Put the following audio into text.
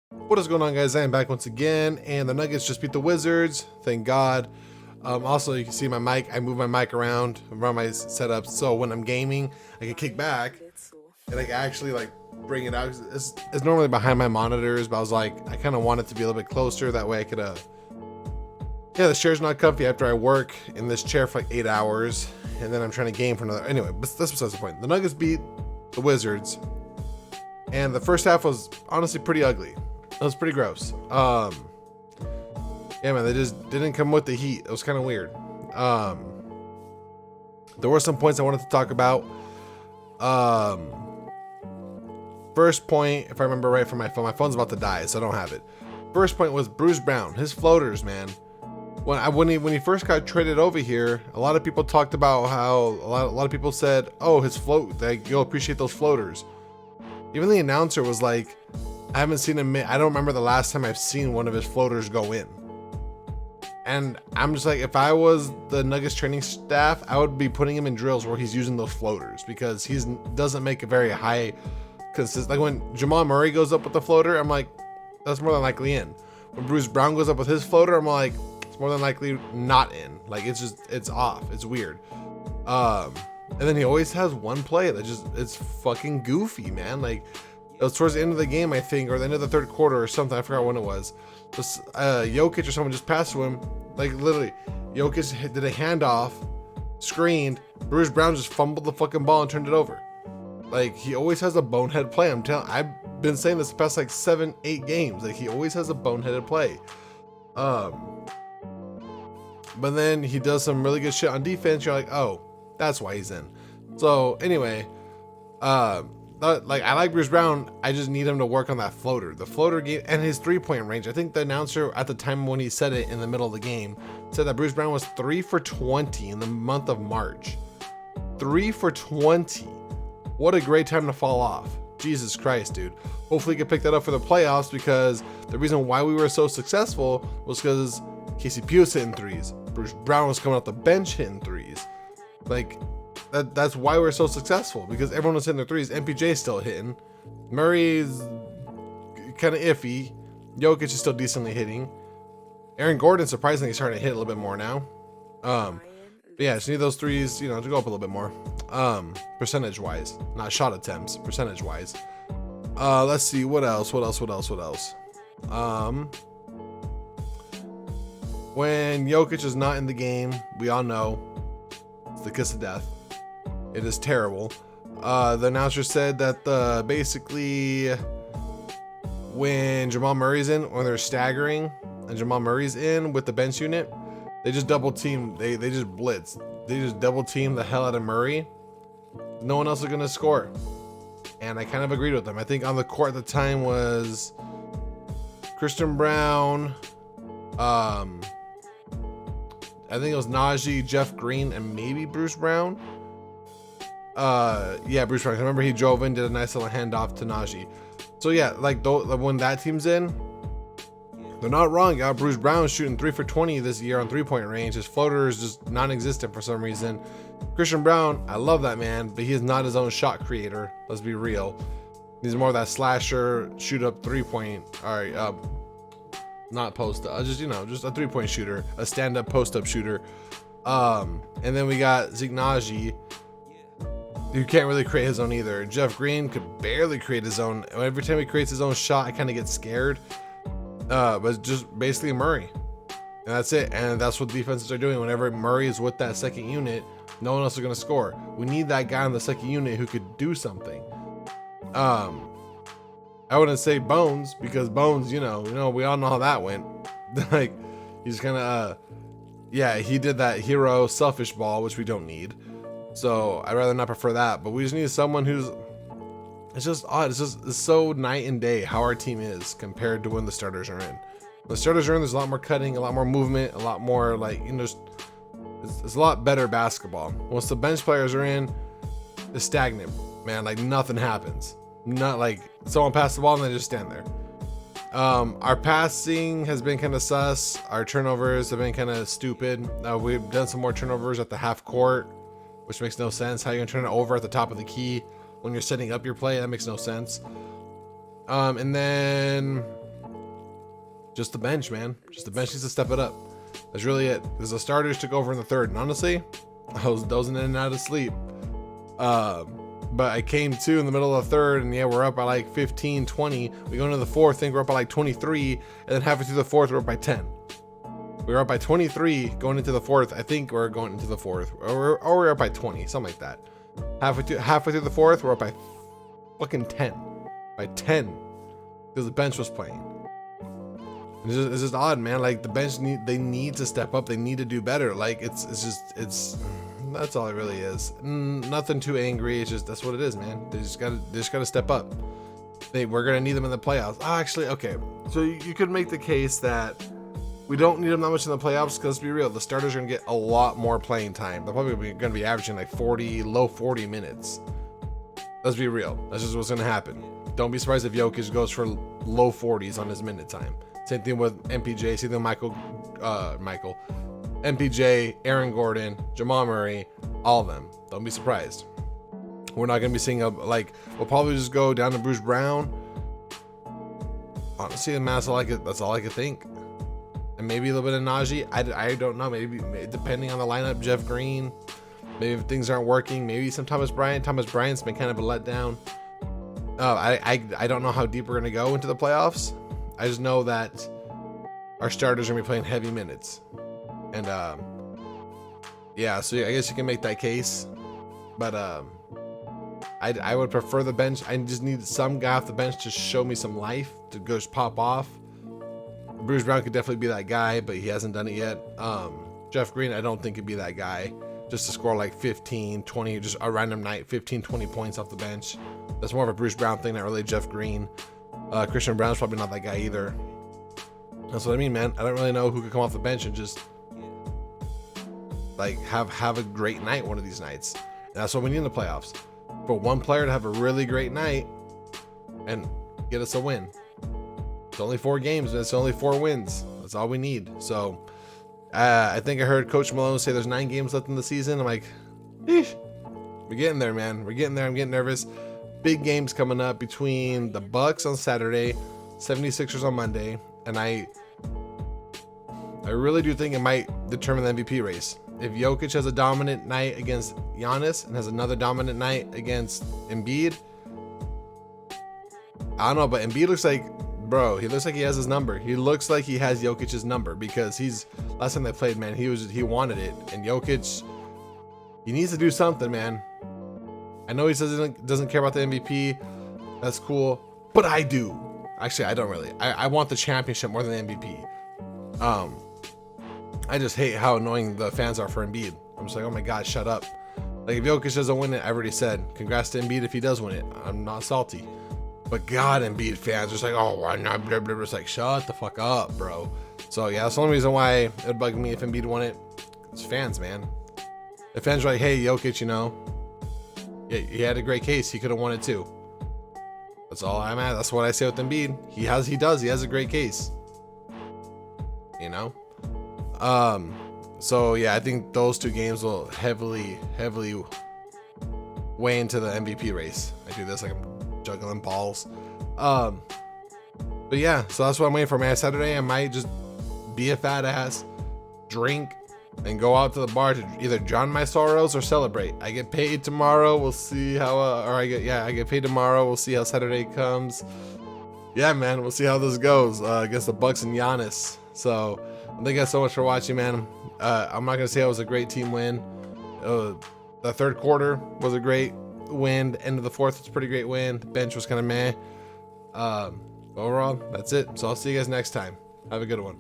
What is going on, guys? I am back once again, and the Nuggets just beat the Wizards. Thank God. Also, you can see my mic. I move my mic around my setup, so when I'm gaming, I can kick back and I can actually like bring it out. It's normally behind my monitors, but I was like, I kind of want it to be a little bit closer. That way, I could. Yeah, this chair's not comfy after I work in this chair for like 8 hours, and then I'm trying to game for another. Anyway, but that's besides the point. The Nuggets beat the Wizards, and the first half was honestly pretty ugly. It was pretty gross. Yeah, man, they just didn't come with the heat. It was kind of weird. There were some points I wanted to talk about. First point, if I remember right from my phone, my phone's about to die, so I don't have it. First point was Bruce Brown, his floaters, man. When he first got traded over here, a lot of people talked about how a lot of people said, "Oh, his float, like you'll appreciate those floaters." Even the announcer was like, I haven't seen him. I don't remember the last time I've seen one of his floaters go in. And I'm just like, if I was the Nuggets training staff, I would be putting him in drills where he's using those floaters because he doesn't make a very high consistent. Like when Jamal Murray goes up with the floater, I'm like, that's more than likely in. When Bruce Brown goes up with his floater, I'm like, it's more than likely not in. Like it's off. It's weird. And then he always has one play that it's fucking goofy, man. Like, it was towards the end of the game, I think, or the end of the third quarter or something. I forgot when it was. Jokic or someone just passed to him. Like, literally, Jokic did a handoff, screened. Bruce Brown just fumbled the fucking ball and turned it over. Like, he always has a bonehead play. I've been saying this the past, like, 7-8 games. Like, he always has a boneheaded play. But then he does some really good shit on defense. You're like, oh, that's why he's in. So, anyway, I like Bruce Brown. I just need him to work on that floater. The floater game and his 3-point range. I think the announcer at the time when he said it in the middle of the game said that Bruce Brown was 3 for 20 in the month of March. 3 for 20. What a great time to fall off. Jesus Christ, dude. Hopefully he can pick that up for the playoffs, because the reason why we were so successful was because KCP was hitting threes. Bruce Brown was coming off the bench hitting threes. Like, that's why we're so successful, because everyone was hitting their threes. MPJ's still hitting. Murray's kind of iffy. Jokic is still decently hitting. Aaron Gordon surprisingly starting to hit a little bit more now. But yeah, just need those threes, to go up a little bit more. Percentage wise, not shot attempts, percentage wise. Let's see what else. When Jokic is not in the game, we all know it's the kiss of death. It is terrible. The announcer said that basically when Jamal Murray's in, when they're staggering and Jamal Murray's in with the bench unit, they just double team. They just blitz. They just double team the hell out of Murray. No one else is gonna score. And I kind of agreed with them. I think on the court at the time was Christian Brown. I think it was Najee, Jeff Green, and maybe Bruce Brown. Yeah, Bruce Brown. I remember he drove in, did a nice little handoff to Najee. So yeah, like when that team's in, they're not wrong. You got Bruce Brown shooting 3 for 20 this year on 3-point range. His floater is just non-existent for some reason. Christian Brown, I love that man, but he is not his own shot creator. Let's be real. He's more of that slasher, shoot up 3-point. All right, not post up, just just a 3-point shooter, a stand-up post-up shooter. And then we got Zeke Naji, who can't really create his own either. Jeff Green could barely create his own. Every time he creates his own shot, I kind of get scared. But it's just basically Murray, and that's it. And that's what defenses are doing. Whenever Murray is with that second unit, no one else is going to score. We need that guy on the second unit who could do something. I wouldn't say Bones, because Bones, we all know how that went. Like, he's kind of, yeah, he did that hero selfish ball, which we don't need. So I'd rather not prefer that. But we just need someone who's, it's just odd. It's so night and day how our team is compared to when the starters are in. When the starters are in, there's a lot more cutting, a lot more movement, a lot more it's a lot better basketball. Once the bench players are in, it's stagnant, man. Like, nothing happens. Not like someone passes the ball and they just stand there. Our passing has been kind of sus. Our turnovers have been kind of stupid. We've done some more turnovers at the half court, which makes no sense. How you gonna turn it over at the top of the key when you're setting up your play? That makes no sense. And then Just the bench, man. Just the bench needs to step it up. That's really it. Because the starters took over in the third. And honestly, I was dozing in and out of sleep. But I came to in the middle of the third, and yeah, we're up by like 15, 20. We go into the fourth, think we're up by like 23, and then halfway through the fourth, we're up by 10. We were up by 23 going into the fourth. I think we're going into the fourth, or we're up by 20, something like that. Halfway through the fourth, we're up by fucking 10. By 10. Because the bench was playing. It's just odd, man. Like, the bench need to step up. They need to do better. Like, it's that's all it really is. Nothing too angry. It's just, that's what it is, man. They just gotta step up. We're gonna need them in the playoffs. Oh, actually, okay. So you could make the case that we don't need them that much in the playoffs, because let's be real, the starters are gonna get a lot more playing time. They're probably gonna be averaging like 40, low 40 minutes. Let's be real. That's just what's gonna happen. Don't be surprised if Jokic goes for low 40s on his minute time. Same thing with MPJ. Same thing with Michael. MPJ, Aaron Gordon, Jamal Murray, all of them. Don't be surprised. We're not going to be seeing we'll probably just go down to Bruce Brown. Honestly, that's all I could think. And maybe a little bit of Najee. I don't know. Maybe depending on the lineup, Jeff Green. Maybe if things aren't working, maybe some Thomas Bryant. Thomas Bryant's been kind of a letdown. I don't know how deep we're going to go into the playoffs. I just know that our starters are going to be playing heavy minutes. And yeah, so I guess you can make that case, but I would prefer the bench. I just need some guy off the bench to show me some life, to go just pop off. Bruce Brown could definitely be that guy, but he hasn't done it yet. Jeff Green, I don't think could be that guy, just to score like 15, 20, just a random night, 15, 20 points off the bench. That's more of a Bruce Brown thing, not really Jeff Green. Christian Brown's probably not that guy either. That's what I mean, man. I don't really know who could come off the bench and just like have a great night one of these nights. And that's what we need in the playoffs. For one player to have a really great night and get us a win. It's only 4 games, and it's only 4 wins. That's all we need. So I think I heard Coach Malone say there's 9 games left in the season. I'm like, eesh. We're getting there, man. We're getting there. I'm getting nervous. Big games coming up between the Bucks on Saturday, 76ers on Monday, and I really do think it might determine the MVP race. If Jokic has a dominant night against Giannis and has another dominant night against Embiid, I don't know, but Embiid looks like, bro, he looks like he has his number. He looks like he has Jokic's number, because last time they played, man, he wanted it, and Jokic, he needs to do something, man. I know he says he doesn't care about the MVP. That's cool, but I do. Actually, I don't really. I want the championship more than the MVP. I just hate how annoying the fans are for Embiid. I'm just like, oh my God, shut up. Like, if Jokic doesn't win it, I already said, congrats to Embiid if he does win it. I'm not salty. But God, Embiid fans are just like, oh, why not? Blah, blah, blah. It's like, shut the fuck up, bro. So yeah, that's the only reason why it would bug me if Embiid won it. It's fans, man. The fans are like, hey, Jokic, yeah, he had a great case. He could have won it too. That's all I'm at. That's what I say with Embiid. He has a great case. So yeah, I think those 2 games will heavily weigh into the MVP race. I do this like I'm juggling balls. But yeah, so that's what I'm waiting for, man. Saturday, I might just be a fat ass, drink, and go out to the bar to either drown my sorrows or celebrate. I get paid tomorrow. We'll see how, I get paid tomorrow. We'll see how Saturday comes. Yeah, man, we'll see how this goes against the Bucks and Giannis. So thank you guys so much for watching, man. I'm not gonna say it was a great team win. The third quarter was a great win. The end of the fourth was a pretty great win. The bench was kind of meh. Overall, that's it. So I'll see you guys next time. Have a good one.